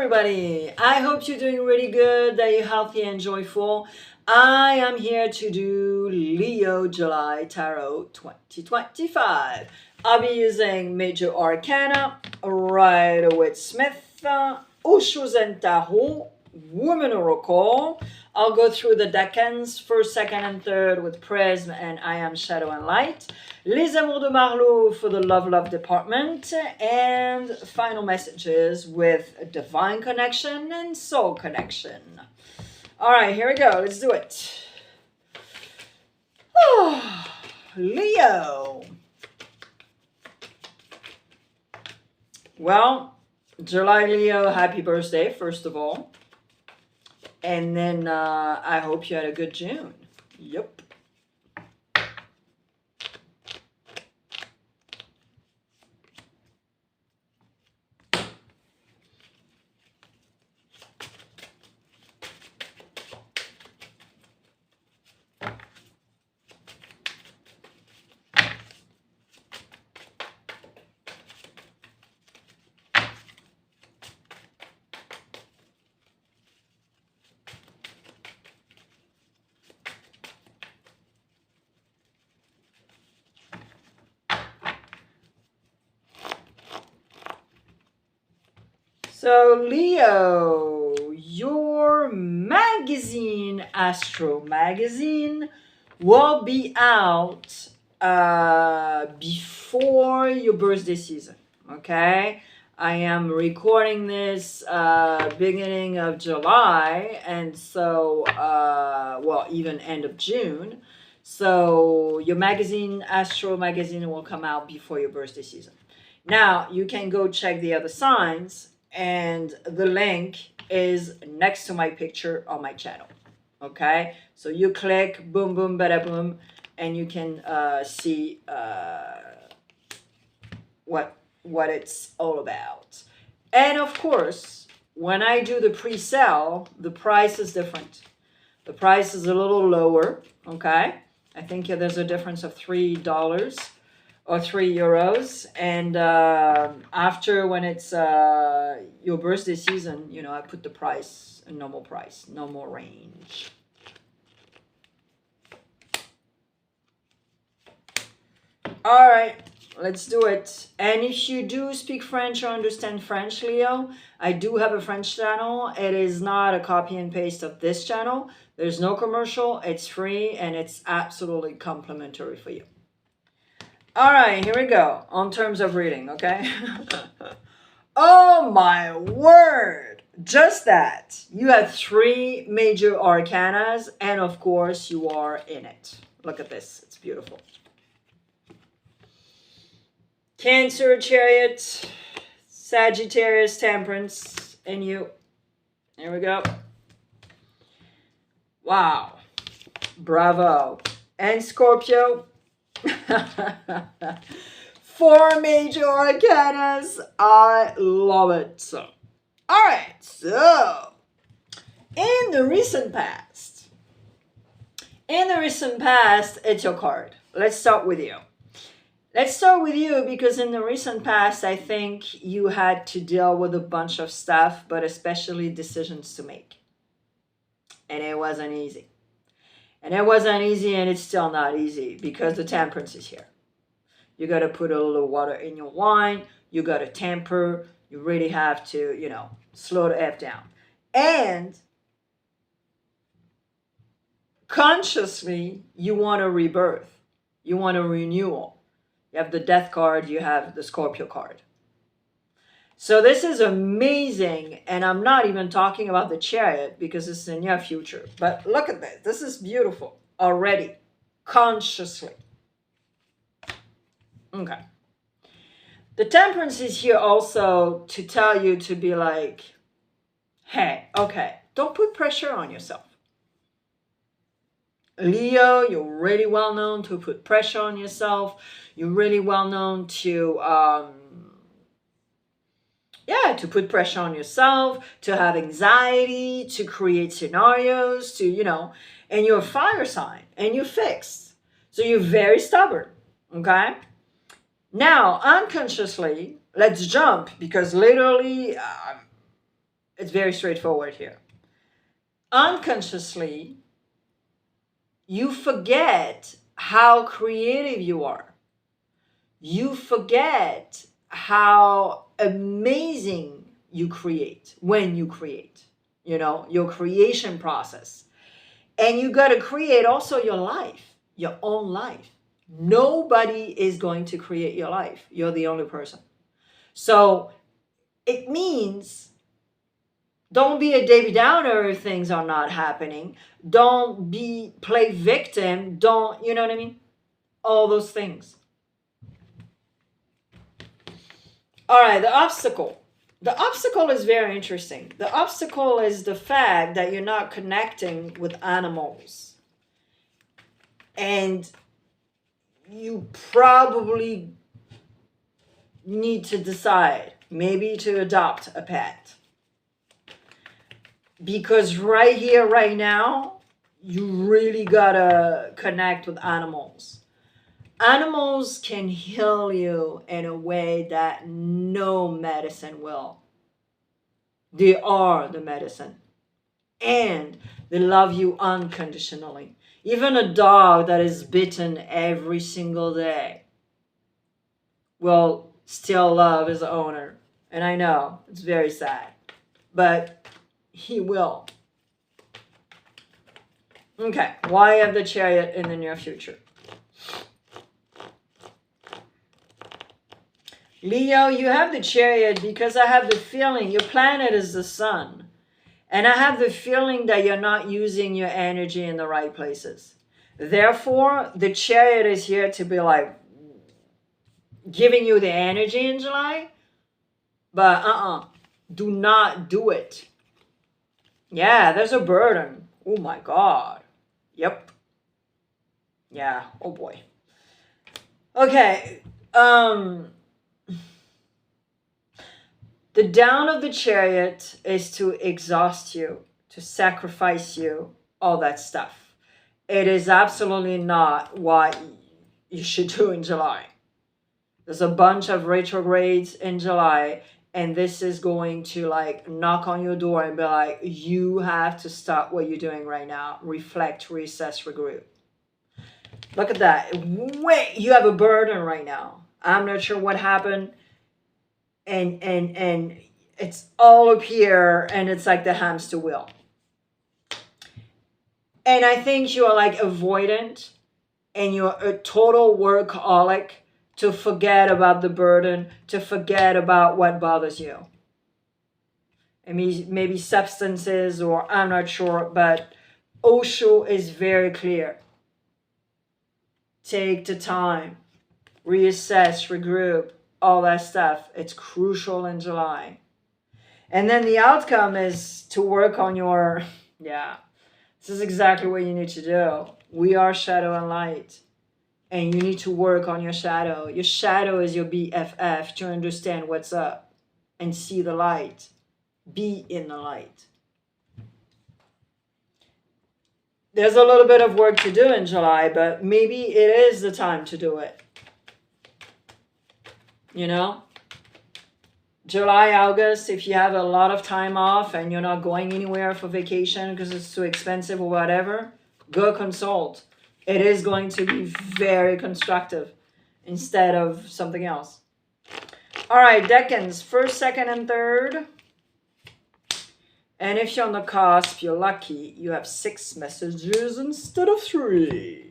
everybody. I hope you're doing really good, that you're healthy and joyful. I am here to do Leo July Tarot 2025. I'll be using Major Arcana, Rider-Waite-Smith, Osho and Tarot, Woman Oracle. I'll go through the decans, first, second, and third with Prism and I Am Shadow and Light. Les Amours de Marlowe for the love department. And final messages with Divine Connection and Soul Connection. All right, here we go. Let's do it. Oh, Leo. Well, July Leo, happy birthday, first of all. And then I hope you had a good June. Yep. So Leo, your magazine, Astro Magazine, will be out before your birthday season, okay? I am recording this beginning of July, and so, well, even end of June. So your magazine, Astro Magazine, will come out before your birthday season. Now, you can go check the other signs, and the link is next to my picture on my channel, okay? So you click, boom, boom, bada boom, and you can see what it's all about. And of course, when I do the pre-sale, the price is different. The price is a little lower, okay? I think there's a difference of $3 or €3. And after, when it's your birthday season, you know, I put the price, a normal price, normal range. All right, let's do it. And if you do speak French or understand French, Leo, I do have a French channel. It is not a copy and paste of this channel. There's no commercial. It's free and it's absolutely complimentary for you. All right, here we go. On terms of reading, okay? Oh my word! Just that. You have 3 major arcanas, and of course, you are in it. Look at this. It's beautiful. Cancer, Chariot, Sagittarius, Temperance, and you. Here we go. Wow. Bravo. And Scorpio. 4 major arcanas. I love it. All right, so in the recent past, it's your card. Let's start with you. Let's start with you because in the recent past, I think you had to deal with a bunch of stuff, but especially decisions to make. And it wasn't easy. And it wasn't easy, and it's still not easy because the temperance is here. You got to put a little water in your wine. You got to temper. You really have to, you know, slow the F down. And consciously, you want a rebirth. You want a renewal. You have the Death card. You have the Scorpio card. So this is amazing, and I'm not even talking about the Chariot because it's in your future. But look at this. This is beautiful already, consciously. Okay. The Temperance is here also to tell you to be like, hey, okay, don't put pressure on yourself. Leo, you're really well known to put pressure on yourself. You're really well known to... to put pressure on yourself, to have anxiety, to create scenarios, to, you know, and you're a fire sign and you're fixed. So you're very stubborn, okay? Now, unconsciously, let's jump because literally It's very straightforward here. Unconsciously, you forget how creative you are. You forget how amazing you create when you create, you know, your creation process. And you got to create also your life, your own life. Nobody is going to create your life. You're the only person. So it means don't be a Debbie Downer if things are not happening. Don't play victim. Don't, you know what I mean? All those things. All right, the obstacle. The obstacle is very interesting. The obstacle is the fact that you're not connecting with animals. And you probably need to decide maybe to adopt a pet. Because right here, right now, you really gotta connect with animals. Animals can heal you in a way that no medicine will. They are the medicine. And they love you unconditionally. Even a dog that is bitten every single day will still love his owner. And I know, it's very sad. But he will. Okay, why have the Chariot in the near future? Leo, you have the Chariot because I have the feeling your planet is the sun. And I have the feeling that you're not using your energy in the right places. Therefore, the Chariot is here to be like giving you the energy in July. But do not do it. Yeah, there's a burden. Oh my God. Yep. Yeah, oh boy. Okay. The down of the Chariot is to exhaust you, to sacrifice you, all that stuff. It is absolutely not what you should do in July. There's a bunch of retrogrades in July, and this is going to like knock on your door and be like, you have to stop what you're doing right now. Reflect, reassess, regroup. Look at that. Wait, you have a burden right now. I'm not sure what happened. And it's all up here, and it's like the hamster wheel. And I think you are like avoidant, and you're a total workaholic to forget about the burden, to forget about what bothers you. I mean, maybe substances, or I'm not sure, but Osho is very clear. Take the time, reassess, regroup, all that stuff. It's crucial in July. And then the outcome is to work on your, yeah, this is exactly what you need to do. We are shadow and light. And you need to work on your shadow. Your shadow is your BFF to understand what's up and see the light. Be in the light. There's a little bit of work to do in July, but maybe it is the time to do it. You know? July, August, if you have a lot of time off and you're not going anywhere for vacation because it's too expensive or whatever, go consult. It is going to be very constructive instead of something else. All right, decans, first, second, and third. And if you're on the cusp, you're lucky. You have 6 messages instead of 3.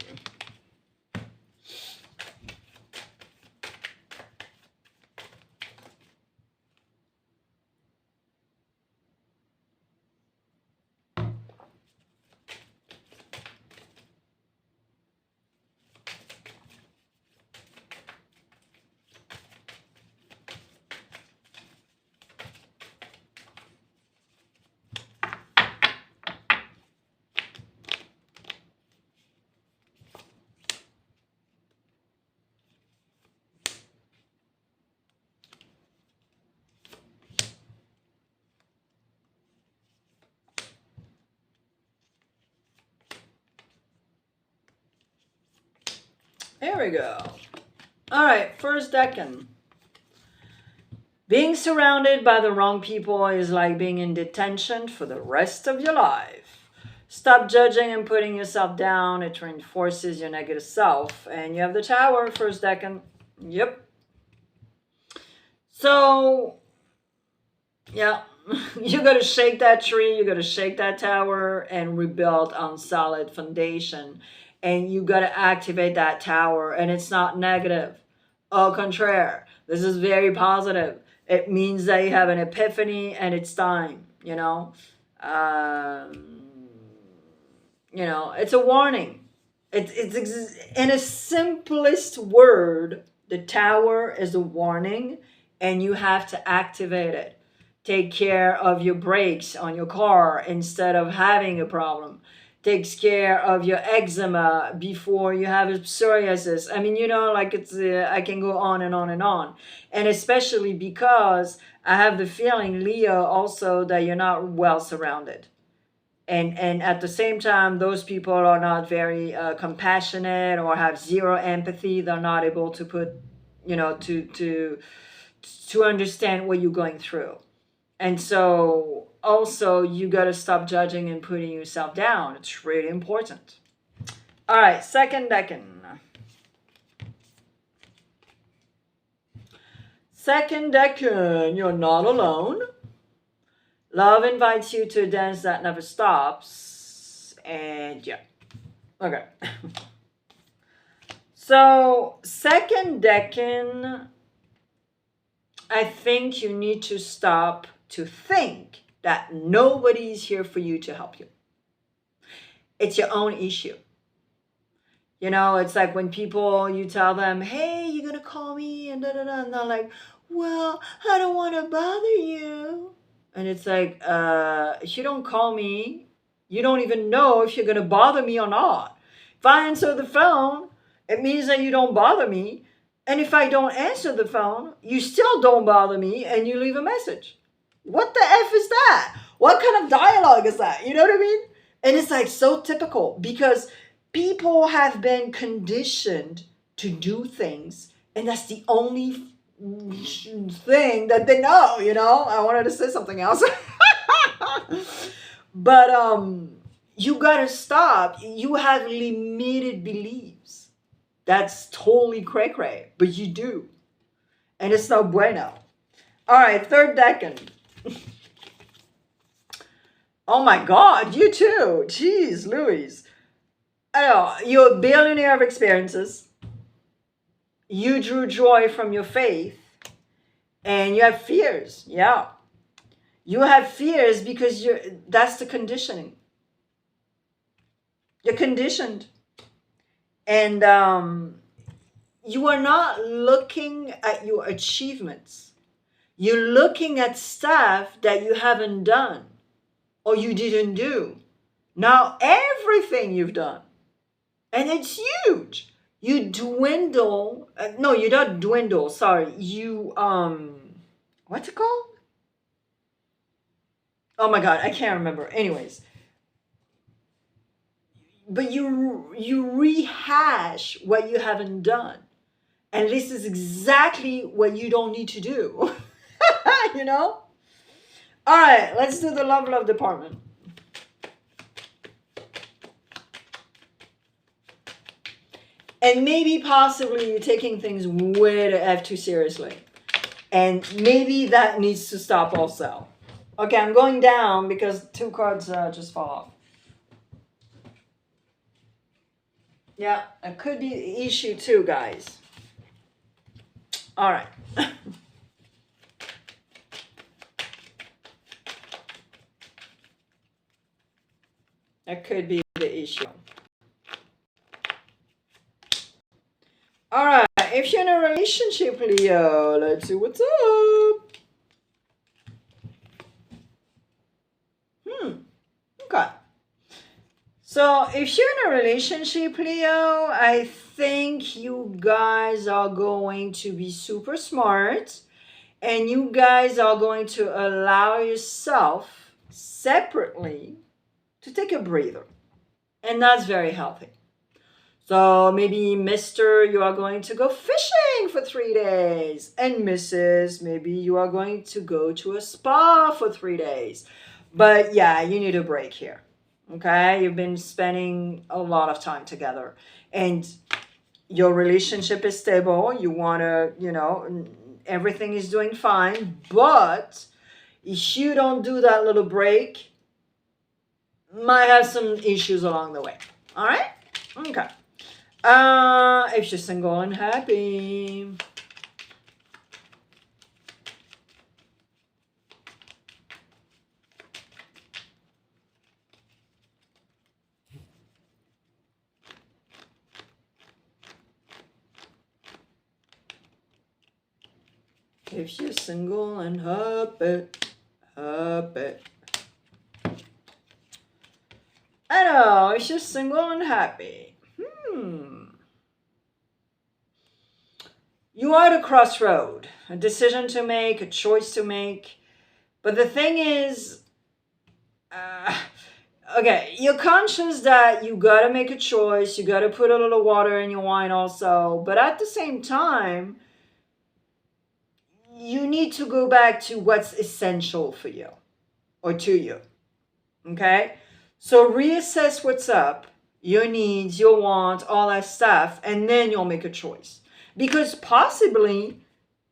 There we go. All right, first decan. Being surrounded by the wrong people is like being in detention for the rest of your life. Stop judging and putting yourself down. It reinforces your negative self. And you have the Tower, first decan. Yep. So, yeah, you got to shake that tree. You got to shake that tower and rebuild on solid foundation. And you got to activate that tower. And it's not negative. Au contraire. This is very positive. It means that you have an epiphany and it's time, you know. It's a warning. It's in a simplest word, the tower is a warning and you have to activate it. Take care of your brakes on your car instead of having a problem. Takes care of your eczema before you have psoriasis. I mean, like I can go on and on and on. And especially because I have the feeling, Leo, also that you're not well surrounded. And at the same time, those people are not very compassionate or have zero empathy. They're not able to put, to understand what you're going through. And so also you got to stop judging and putting yourself down. It's really important. All right, second decan. Second decan, you're not alone. Love invites you to a dance that never stops. And yeah. Okay. So second decan, I think you need to stop to think that nobody is here for you to help you. It's your own issue. It's like when people, you tell them, hey, you're going to call me and da-da-da. And they're like, well, I don't want to bother you. And it's like, if you don't call me, you don't even know if you're going to bother me or not. If I answer the phone, it means that you don't bother me. And if I don't answer the phone, you still don't bother me and you leave a message. What the F is that? What kind of dialogue is that? You know what I mean? And it's like so typical because people have been conditioned to do things and that's the only thing that they know, I wanted to say something else. But you gotta stop. You have limited beliefs. That's totally cray-cray, but you do. And it's no bueno. All right, third decan. Oh my God, you too. Jeez, Louise. You're a billionaire of experiences. You drew joy from your faith. And you have fears. Yeah. You have fears because that's the conditioning. You're conditioned. And you are not looking at your achievements. You're looking at stuff that you haven't done or you didn't do. Now everything you've done. And it's huge. You dwindle. No, you don't dwindle. Sorry. You, what's it called? Oh my God, I can't remember. Anyways. But you rehash what you haven't done. And this is exactly what you don't need to do. All right, let's do the love department. And maybe possibly you're taking things way the F too seriously. And maybe that needs to stop also. Okay, I'm going down because 2 cards just fall off. Yeah, it could be the issue too, guys. All right. That could be the issue. All right, if you're in a relationship, Leo, let's see what's up. Okay. So if you're in a relationship, Leo, I think you guys are going to be super smart and you guys are going to allow yourself separately to take a breather. And that's very healthy. So maybe Mr., you are going to go fishing for 3 days. And Mrs., maybe you are going to go to a spa for 3 days. But yeah, you need a break here. Okay? You've been spending a lot of time together. And your relationship is stable. You want to, everything is doing fine. But if you don't do that little break, might have some issues along the way. All right? Okay. If you're single and happy. If you're single and happy, happy. I know, if you're single and happy. You are at a crossroad, a decision to make, a choice to make. But the thing is, okay, you're conscious that you gotta make a choice, you gotta put a little water in your wine also, but at the same time, you need to go back to what's essential for you or to you. Okay? So reassess what's up, your needs, your wants, all that stuff, and then you'll make a choice. Because possibly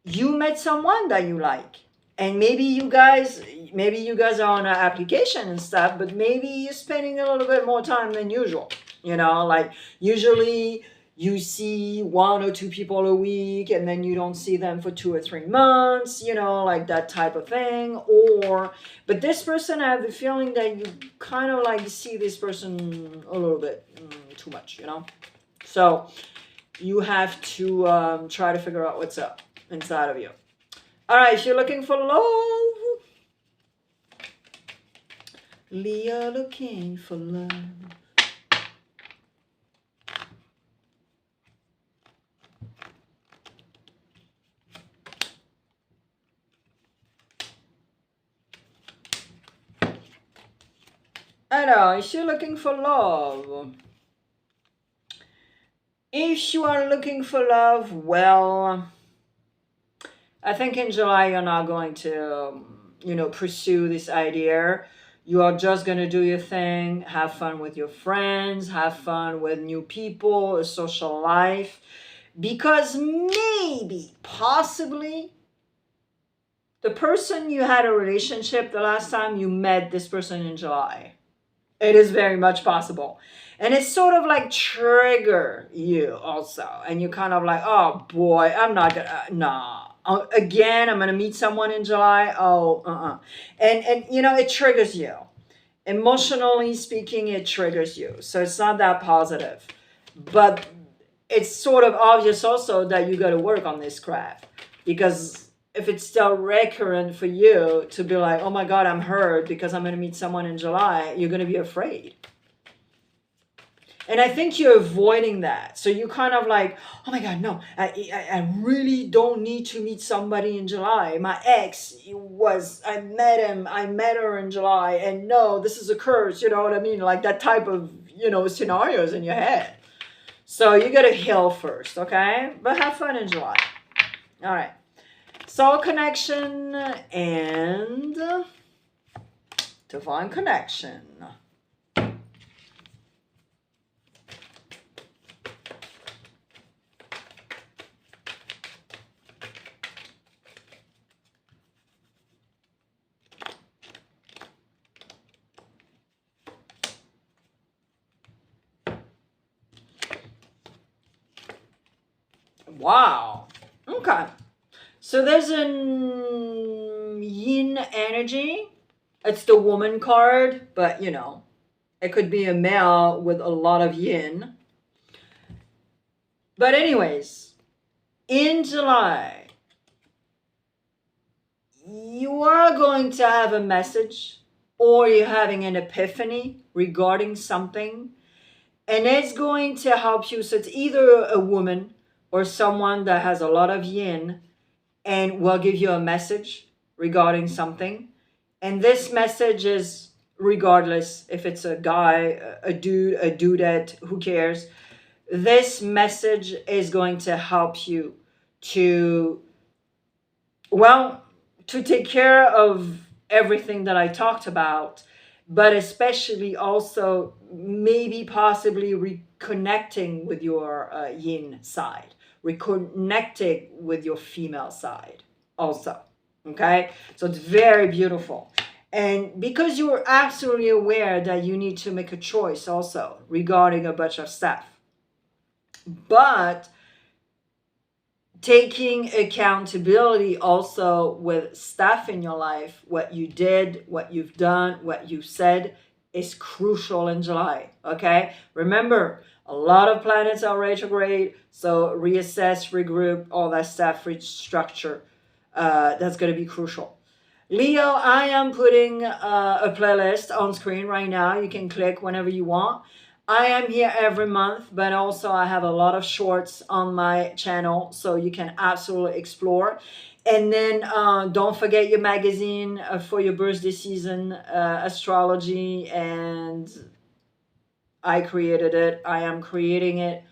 you met someone that you like. And maybe you guys are on an application and stuff, but maybe you're spending a little bit more time than usual. Like usually you see 1 or 2 people a week and then you don't see them for 2 or 3 months, like that type of thing. But this person, I have the feeling that you kind of like see this person a little bit too much, So you have to try to figure out what's up inside of you. All right, if you're looking for love, Leo looking for love. I know, if you're looking for love. If you are looking for love, well, I think in July you're not going to, pursue this idea. You are just going to do your thing, have fun with your friends, have fun with new people, a social life. Because maybe, possibly, the person you had a relationship the last time you met this person in July. It is very much possible. And it's sort of like trigger you also. And you're kind of like, oh boy, I'm not gonna, nah. Again, I'm gonna meet someone in July. And it triggers you. Emotionally speaking, it triggers you. So it's not that positive. But it's sort of obvious also that you gotta work on this crap. Because if it's still recurrent for you to be like, oh my God, I'm hurt because I'm going to meet someone in July, you're going to be afraid. And I think you're avoiding that. So you're kind of like, oh my God, no, I really don't need to meet somebody in July. My ex I met her in July, and no, this is a curse, you know what I mean? Like that type of, scenarios in your head. So you got to heal first, okay? But have fun in July. All right. Soul connection and divine connection. Wow. Okay. So there's an yin energy. It's the woman card, but it could be a male with a lot of yin. But anyways, in July, you are going to have a message or you're having an epiphany regarding something, and it's going to help you. So it's either a woman or someone that has a lot of yin and will give you a message regarding something. And this message is regardless if it's a guy, a dude, a dudette, who cares? this message is going to help you to, well, to take care of everything that I talked about, but especially also maybe possibly reconnecting with your yin side, reconnecting with your female side also. Okay, so it's very beautiful. And because you're absolutely aware that you need to make a choice also regarding a bunch of stuff, but taking accountability also with stuff in your life, what you did, what you've done, what you said, is crucial in July. Okay, remember, a lot of planets are retrograde, so reassess, regroup, all that stuff, restructure. That's going to be crucial. Leo, I am putting a playlist on screen right now. You can click whenever you want. I am here every month, but also I have a lot of shorts on my channel, so you can absolutely explore. And then don't forget your magazine for your birthday season, astrology, and I created it. I am creating it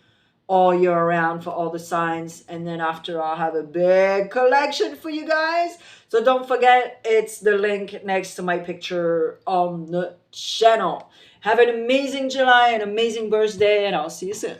all year round for all the signs. And then after, I'll have a big collection for you guys. So don't forget, it's the link next to my picture on the channel. Have an amazing July, an amazing birthday, and I'll see you soon.